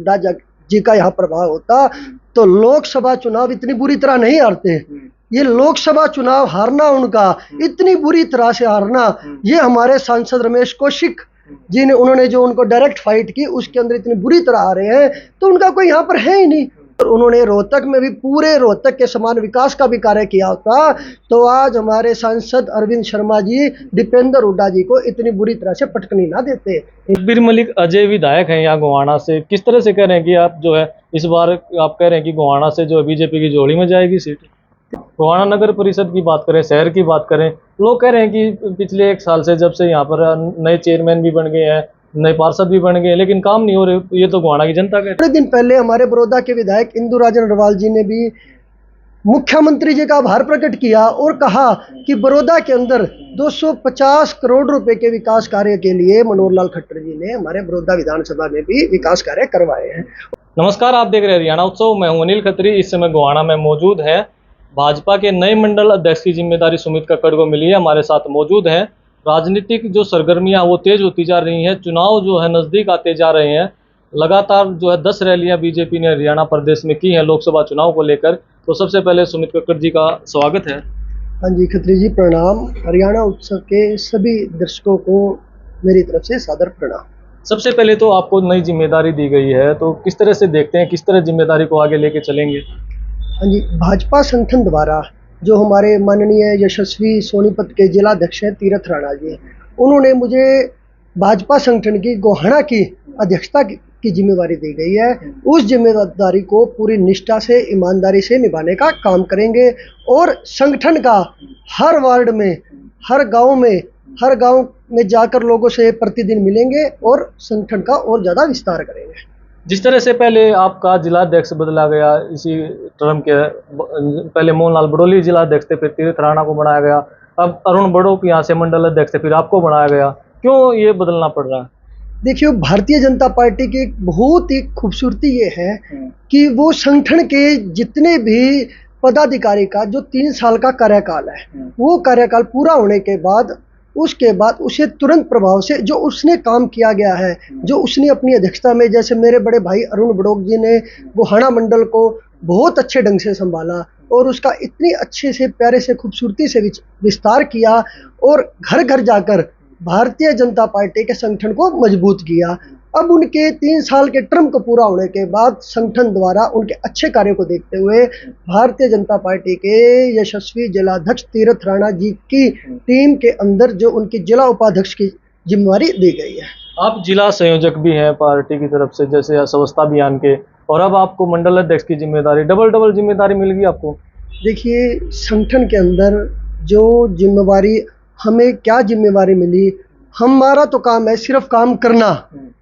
हुड्डा जी का यहाँ प्रभाव होता तो लोकसभा चुनाव इतनी बुरी तरह नहीं हारते। ये लोकसभा चुनाव हारना उनका, इतनी बुरी तरह से हारना, ये हमारे सांसद रमेश कौशिक जी ने, उन्होंने जो उनको डायरेक्ट फाइट की उसके अंदर इतनी बुरी तरह आ रहे हैं, तो उनका कोई यहाँ पर है ही नहीं। और उन्होंने रोहतक में भी पूरे रोहतक के समान विकास का भी कार्य किया होता तो आज हमारे सांसद अरविंद शर्मा जी दीपेंद्र हुड्डा जी को इतनी बुरी तरह से पटकनी ना देते। शब्बीर मलिक अजय विधायक हैं यहाँ गोहाना से, किस तरह से कह रहे हैं कि आप जो है इस बार आप कह रहे हैं कि गोहाना से जो बीजेपी की जोड़ी में जाएगी सीट? गोहाना नगर परिषद की बात करें, शहर की बात करें, लोग कह रहे हैं कि पिछले 1 साल से जब से यहाँ पर नए चेयरमैन भी बन गए हैं, नए पार्षद भी बन गए, लेकिन काम नहीं हो रहे। ये तो गोहाना की जनता का। थोड़े दिन पहले हमारे बड़ौदा के विधायक इंदु राजन अग्रवाल जी ने भी मुख्यमंत्री जी का आभार प्रकट किया और कहा कि बड़ौदा के अंदर 250 करोड़ रुपए के विकास कार्य के लिए मनोहर लाल खट्टर जी ने हमारे बड़ौदा विधानसभा में भी विकास कार्य करवाए हैं। नमस्कार, आप देख रहे हैं हरियाणा उत्सव। मैं हूं अनिल खत्री। इस समय गोहाना में मौजूद है। भाजपा के नए मंडल अध्यक्ष की जिम्मेदारी सुमित कक्कड़ को मिली है। हमारे साथ मौजूद हैं। राजनीतिक जो सरगर्मियां वो तेज होती जा रही हैं, चुनाव जो है नज़दीक आते जा रहे हैं। लगातार जो है 10 रैलियां बीजेपी ने हरियाणा प्रदेश में की हैं लोकसभा चुनाव को लेकर। तो सबसे पहले सुमित कक्कड़ जी का स्वागत है। हाँ जी, खत्री जी प्रणाम। हरियाणा उत्सव के सभी दर्शकों को मेरी तरफ से सादर प्रणाम। सबसे पहले तो आपको नई जिम्मेदारी दी गई है, तो किस तरह से देखते हैं, किस तरह जिम्मेदारी को आगे लेके चलेंगे? हाँ जी, भाजपा संगठन द्वारा जो हमारे माननीय यशस्वी सोनीपत के जिलाध्यक्ष हैं तीरथ राणा जी, उन्होंने मुझे भाजपा संगठन की गोहाना की अध्यक्षता की जिम्मेदारी दी गई है। उस जिम्मेदारी को पूरी निष्ठा से, ईमानदारी से निभाने का काम करेंगे और संगठन का हर वार्ड में, हर गांव में जाकर लोगों से प्रतिदिन मिलेंगे और संगठन का और ज़्यादा विस्तार करेंगे। जिस तरह से पहले आपका जिलाध्यक्ष बदला गया, इसी टर्म के पहले मोहनलाल बड़ोली जिलाध्यक्ष थे, फिर तीरथ राणा को बनाया गया, अब अरुण बड़ोक यहाँ से मंडल अध्यक्ष थे, फिर आपको बनाया गया, क्यों ये बदलना पड़ रहा है? देखिए, भारतीय जनता पार्टी की एक बहुत ही खूबसूरती ये है कि वो संगठन के जितने भी पदाधिकारी का जो 3 साल का कार्यकाल है, वो कार्यकाल पूरा होने के बाद उसके बाद उसे तुरंत प्रभाव से जो उसने काम किया गया है, जो उसने अपनी अध्यक्षता में, जैसे मेरे बड़े भाई अरुण बड़ोक जी ने गोहाना मंडल को बहुत अच्छे ढंग से संभाला और उसका इतनी अच्छे से, प्यारे से, खूबसूरती से विस्तार किया और घर घर जाकर भारतीय जनता पार्टी के संगठन को मजबूत किया। अब उनके 3 साल के टर्म को पूरा होने के बाद संगठन द्वारा उनके अच्छे कार्यों को देखते हुए भारतीय जनता पार्टी के यशस्वी जिलाध्यक्ष तीरथ राणा जी की टीम के अंदर जो उनकी जिला उपाध्यक्ष की जिम्मेदारी दी गई है। आप जिला संयोजक भी हैं पार्टी की तरफ से, जैसे स्वच्छता अभियान के, और अब आपको मंडल अध्यक्ष की जिम्मेदारी, डबल जिम्मेदारी मिल गई आपको। देखिए, संगठन के अंदर जो जिम्मेवारी हमें क्या जिम्मेवारी मिली, हमारा तो काम है सिर्फ काम करना।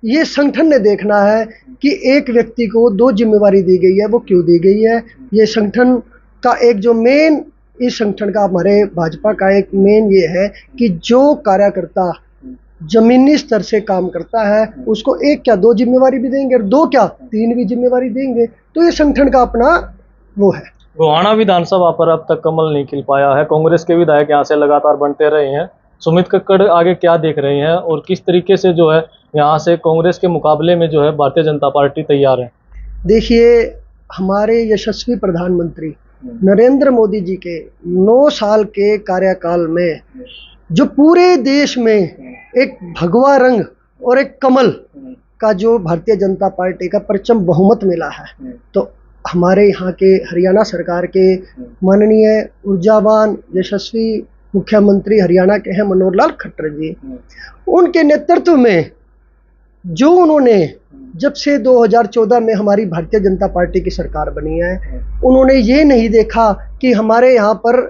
ये संगठन ने देखना है कि एक व्यक्ति को 2 जिम्मेवारी दी गई है, वो क्यों दी गई है। ये संगठन का एक जो मेन, इस संगठन का, हमारे भाजपा का एक मेन ये है कि जो कार्यकर्ता जमीनी स्तर से काम करता है उसको 1 क्या 2 जिम्मेवारी भी देंगे और 2 क्या 3 भी जिम्मेवारी देंगे। तो ये संगठन का अपना वो है। गोहाना विधानसभा पर अब तक कमल नहीं खिल पाया है। कांग्रेस के विधायक यहाँ से लगातार बनते रहे हैं। सुमित कक्कड़ आगे क्या देख रहे हैं और किस तरीके से जो है यहाँ से कांग्रेस के मुकाबले में जो है भारतीय जनता पार्टी तैयार है? देखिए, हमारे यशस्वी प्रधानमंत्री नरेंद्र मोदी जी के 9 साल के कार्यकाल में जो पूरे देश में एक भगवा रंग और एक कमल का जो भारतीय जनता पार्टी का परचम बहुमत मिला है, तो हमारे यहाँ के हरियाणा सरकार के माननीय ऊर्जावान यशस्वी मुख्यमंत्री हरियाणा के हैं मनोहर लाल खट्टर जी, उनके नेतृत्व में जो उन्होंने, जब से 2014 में हमारी भारतीय जनता पार्टी की सरकार बनी है, उन्होंने ये नहीं देखा कि हमारे यहाँ पर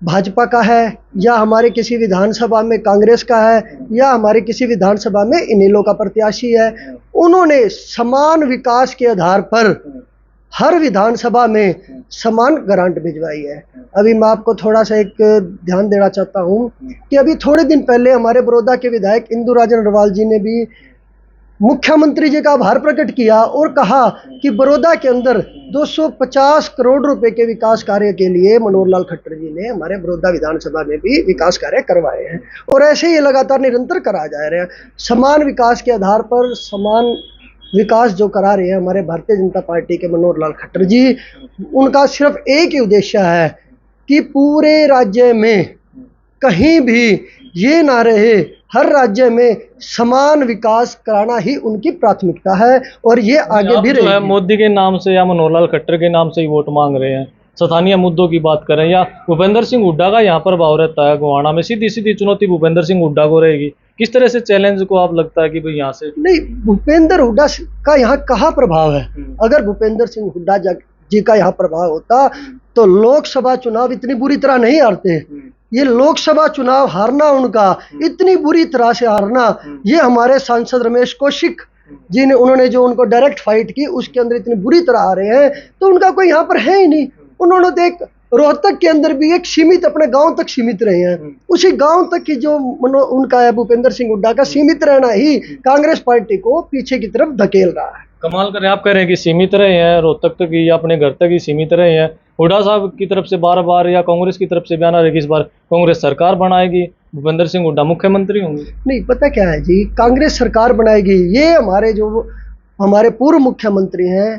भाजपा का है या हमारे किसी विधानसभा में कांग्रेस का है या हमारे किसी विधानसभा में इनेलो का प्रत्याशी है। उन्होंने समान विकास के आधार पर हर विधानसभा में समान ग्रांट भिजवाई है। अभी मैं आपको थोड़ा सा एक ध्यान देना चाहता हूँ कि अभी थोड़े दिन पहले हमारे बड़ौदा के विधायक इंदु राजन अग्रवाल जी ने भी मुख्यमंत्री जी का आभार प्रकट किया और कहा कि बड़ौदा के अंदर 250 करोड़ रुपए के विकास कार्य के लिए मनोहर लाल खट्टर जी ने हमारे बड़ौदा विधानसभा में भी विकास कार्य करवाए हैं और ऐसे ही लगातार निरंतर करा जा रहे हैं। समान विकास के आधार पर समान विकास जो करा रहे हैं हमारे भारतीय जनता पार्टी के मनोहर लाल खट्टर जी, उनका सिर्फ एक ही उद्देश्य है कि पूरे राज्य में कहीं भी ये ना रहे, हर राज्य में समान विकास कराना ही उनकी प्राथमिकता है और ये आगे आप भी जो है रहेगी। मोदी के नाम से या मनोहर लाल खट्टर के नाम से ही वोट मांग रहे हैं, स्थानीय मुद्दों की बात करें या भूपेंद्र सिंह हुड्डा का यहाँ पर भाव रहता है गोहाना में, सीधी सीधी चुनौती भूपेंद्र सिंह हुड्डा को रहेगी। किस तरह से चैलेंज को आप लगता है कि भाई यहाँ से नहीं, भूपेंद्र हुड्डा का यहाँ कहाँ प्रभाव है? अगर भूपेंद्र सिंह हुड्डा जी का यहाँ प्रभाव होता तो लोकसभा चुनाव इतनी बुरी तरह नहीं हारते। ये लोकसभा चुनाव हारना उनका, इतनी बुरी तरह से हारना, ये हमारे सांसद रमेश कौशिक जी ने, उन्होंने जो उनको डायरेक्ट फाइट की उसके अंदर इतनी बुरी तरह आ रहे हैं, तो उनका कोई यहाँ पर है ही नहीं। उन्होंने तो एक रोहतक के अंदर भी एक सीमित अपने गांव तक सीमित रहे हैं, उसी गांव तक की जो उनका है भूपेंद्र सिंह हुड्डा का सीमित रहना ही कांग्रेस पार्टी को पीछे की तरफ धकेल रहा है। कमाल करें, आप कह रहे हैं कि सीमित रहे हैं, रोहतक तक ही या अपने घर तक ही सीमित रहे हैं। हुड्डा साहब की तरफ से बार बार या कांग्रेस की तरफ से बयान आ रहा है कि इस बार कांग्रेस सरकार बनाएगी, भूपेंद्र सिंह हुड्डा मुख्यमंत्री होंगे। नहीं, पता क्या है जी, कांग्रेस सरकार बनाएगी, ये हमारे पूर्व मुख्यमंत्री हैं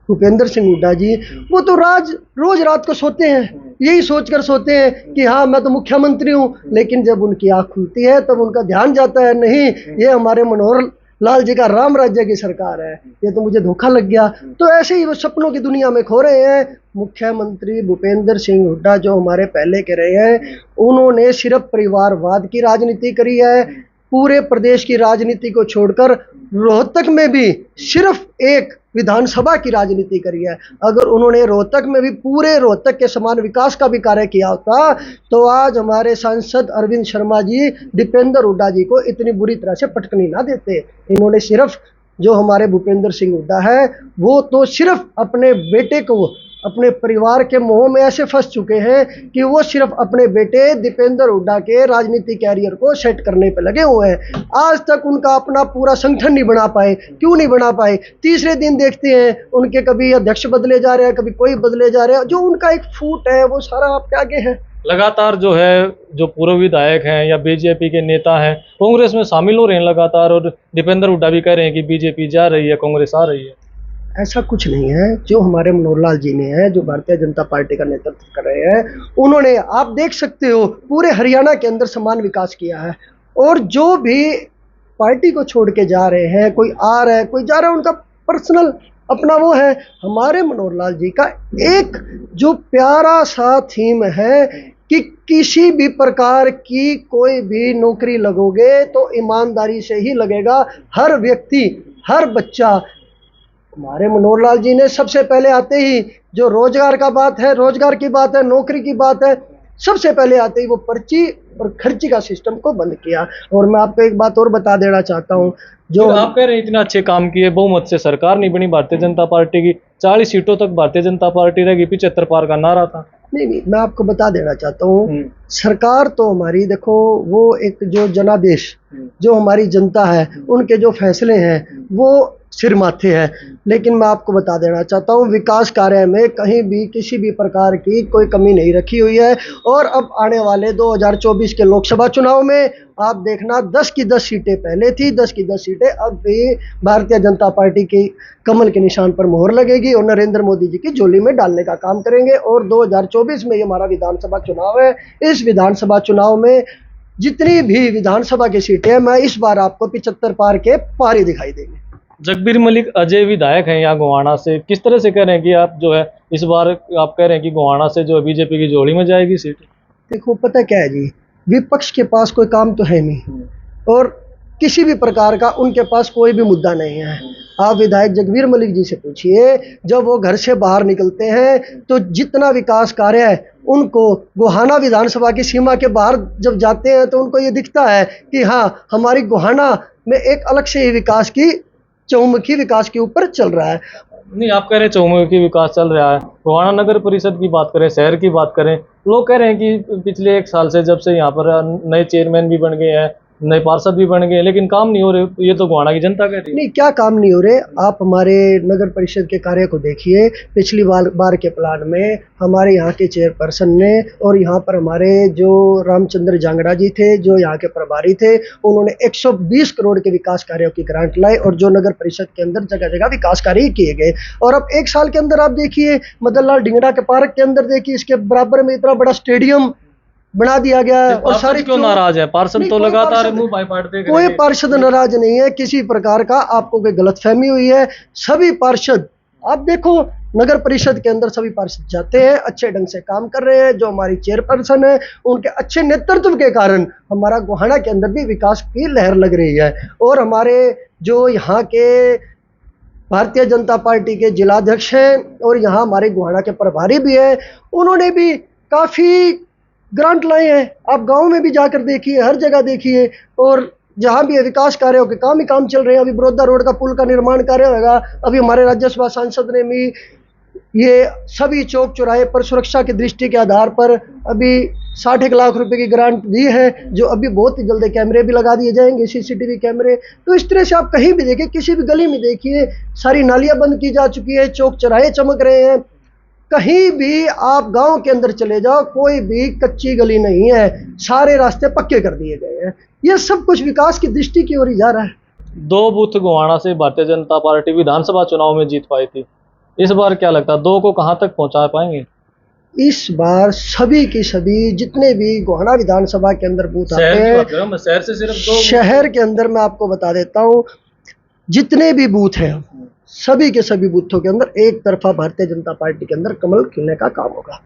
भूपेंद्र सिंह हुड्डा जी, वो तो रोज रात को सोते हैं, यही सोचकर सोते हैं कि हाँ मैं तो मुख्यमंत्री हूँ, लेकिन जब उनकी आँख खुलती है तब उनका ध्यान जाता है, नहीं ये हमारे मनोहर लाल जी का राम राज्य की सरकार है, ये तो मुझे धोखा लग गया। तो ऐसे ही वो सपनों की दुनिया में खो रहे हैं। मुख्यमंत्री भूपेंद्र सिंह हुड्डा जो हमारे पहले के रहे हैं, उन्होंने सिर्फ परिवारवाद की राजनीति करी है, पूरे प्रदेश की राजनीति को छोड़कर रोहतक में भी सिर्फ एक विधानसभा की राजनीति करी है। अगर उन्होंने रोहतक में भी पूरे रोहतक के समान विकास का भी कार्य किया होता तो आज हमारे सांसद अरविंद शर्मा जी दीपेंद्र हुड्डा जी को इतनी बुरी तरह से पटकनी ना देते। इन्होंने सिर्फ, जो हमारे भूपेंद्र सिंह हुड्डा है वो तो सिर्फ अपने बेटे को, अपने परिवार के मोह में ऐसे फंस चुके हैं कि वो सिर्फ अपने बेटे दीपेंद्र हुड्डा के राजनीतिक कैरियर को सेट करने पे लगे हुए हैं। आज तक उनका अपना पूरा संगठन नहीं बना पाए। क्यों नहीं बना पाए? तीसरे दिन देखते हैं उनके कभी अध्यक्ष बदले जा रहे हैं, कभी कोई बदले जा रहे हैं, जो उनका एक फूट है वो सारा आपके आगे है। लगातार जो है, जो पूर्व विधायक हैं या बीजेपी के नेता हैं कांग्रेस में शामिल हो रहे हैं लगातार, और दीपेंद्र हुड्डा भी कह रहे हैं कि बीजेपी जा रही है, कांग्रेस आ रही है। ऐसा कुछ नहीं है। जो हमारे मनोहर लाल जी ने है, जो भारतीय जनता पार्टी का नेतृत्व कर रहे हैं, उन्होंने, आप देख सकते हो, पूरे हरियाणा के अंदर समान विकास किया है। और जो भी पार्टी को छोड़ के जा रहे हैं, कोई आ रहा है कोई जा रहा है, उनका पर्सनल अपना वो है। हमारे मनोहर लाल जी का एक जो प्यारा सा थीम है कि किसी भी प्रकार की कोई भी नौकरी लगोगे तो ईमानदारी से ही लगेगा। हर व्यक्ति, हर बच्चा, हमारे मनोहर लाल जी ने सबसे पहले आते ही जो रोजगार का बात है, रोजगार की बात है, नौकरी की बात है, सबसे पहले आते ही वो पर्ची और खर्ची का सिस्टम को बंद किया। और मैं आपको एक बात और बता देना चाहता हूँ, जो आप कह रहे हैं इतने अच्छे काम किए, बहुमत से सरकार नहीं बनी भारतीय जनता पार्टी की, 40 सीटों तक भारतीय जनता पार्टी रहेगी, 75 पार का नारा था। नहीं, मैं आपको बता देना चाहता हूँ, सरकार तो हमारी, देखो वो एक जो जनादेश, जो हमारी जनता है, उनके जो फैसले हैं वो सिर माथे है। लेकिन मैं आपको बता देना चाहता हूँ, विकास कार्य में कहीं भी किसी भी प्रकार की कोई कमी नहीं रखी हुई है। और अब आने वाले 2024 के लोकसभा चुनाव में आप देखना, 10 की 10 सीटें पहले थी, 10 की 10 सीटें अब भी भारतीय जनता पार्टी की कमल के निशान पर मोहर लगेगी और नरेंद्र मोदी जी की झोली में डालने का काम करेंगे। और 2024 में ये हमारा विधानसभा चुनाव है। इस विधानसभा चुनाव में जितनी भी विधानसभा की सीटें हैं, मैं इस बार आपको 75 पार के पार ही दिखाई देंगे। जगबीर मलिक अजय विधायक हैं यहाँ गोहाना से, किस तरह से कह रहे हैं कि आप जो है इस बार आप कह रहे हैं कि गोहाना से जो है बीजेपी की झोली में जाएगी सीट? देखो, पता क्या है जी, विपक्ष के पास कोई काम तो है नहीं और किसी भी प्रकार का उनके पास कोई भी मुद्दा नहीं है। आप विधायक जगबीर मलिक जी से पूछिए, जब वो घर से बाहर निकलते हैं तो जितना विकास कार्य है उनको गोहाना विधानसभा की सीमा के बाहर जब जाते हैं तो उनको ये दिखता है कि हाँ, हमारी गोहाना में एक अलग से ही विकास की, चहुमुखी विकास के ऊपर चल रहा है। नहीं, आप कह रहे हैं चहुमुखी विकास चल रहा है। गोहाना नगर परिषद की बात करें, शहर की बात करें, लोग कह रहे हैं कि पिछले 1 साल से, जब से यहाँ पर नए चेयरमैन भी बन गए हैं, नए पार्षद भी बन गए, लेकिन काम नहीं हो रहे, ये तो गोहाना की जनता कह रही है। नहीं, क्या काम नहीं हो रहे? आप हमारे नगर परिषद के कार्य को देखिए। पिछली बार के प्लान में हमारे यहाँ के चेयरपर्सन ने और यहाँ पर हमारे जो रामचंद्र जांगड़ा जी थे, जो यहाँ के प्रभारी थे, उन्होंने 120 करोड़ के विकास कार्यों की ग्रांट लाई और जो नगर परिषद के अंदर जगह जगह विकास कार्य किए गए। और अब 1 साल के अंदर आप देखिए, मदन लाल ढिंगड़ा के पार्क के अंदर देखिए, इसके बराबर में इतना बड़ा स्टेडियम बना दिया गया है। और सारे क्यों नाराज है? पार्षद नहीं, तो कोई लगातार पार्षद- मुंह बाई देख रहे कोई हैं। पार्षद नाराज नहीं है किसी प्रकार का। आपको कोई गलतफहमी हुई है। सभी पार्षद, आप देखो, नगर परिषद के अंदर सभी पार्षद जाते हैं, अच्छे ढंग से काम कर रहे हैं। जो हमारी चेयरपर्सन है, उनके अच्छे नेतृत्व के कारण हमारा गोहाना के अंदर भी विकास की लहर लग रही है। और हमारे जो यहाँ के भारतीय जनता पार्टी के जिलाध्यक्ष हैं और यहाँ हमारे गोहाना के प्रभारी भी हैं, उन्होंने भी काफ़ी ग्रांट लाए हैं। आप गांव में भी जाकर देखिए, हर जगह देखिए, और जहां भी विकास कार्यों के काम ही काम चल रहे हैं। अभी बड़ौदा रोड का पुल का निर्माण कार्य होगा। अभी हमारे राज्यसभा सांसद ने भी ये सभी चौक चौराहे पर सुरक्षा की दृष्टि के आधार पर अभी 60 लाख रुपए की ग्रांट दी है, जो अभी बहुत ही जल्दी कैमरे भी लगा दिए जाएंगे, सीसीटीवी कैमरे। तो इस तरह से आप कहीं भी देखिए, किसी भी गली में देखिए, सारी नालियां बंद की जा चुकी है, चौक चौराहे चमक रहे हैं। कहीं भी आप गांव के अंदर चले जाओ, कोई भी कच्ची गली नहीं है, सारे रास्ते पक्के कर दिए गए हैं। ये सब कुछ विकास की दृष्टि की ओर ही जा रहा है। 2 बूथ गोहाना से भारतीय जनता पार्टी विधानसभा चुनाव में जीत पाई थी। इस बार क्या लगता है, 2 को कहां तक पहुंचा पाएंगे? इस बार सभी की सभी जितने भी गोहाना विधानसभा के अंदर बूथ आते हैं, शहर से सिर्फ 2 शहर के अंदर मैं आपको बता देता हूँ, जितने भी बूथ हैं, सभी के सभी बूथों के अंदर एक तरफा भारतीय जनता पार्टी के अंदर कमल खिलने का काम होगा।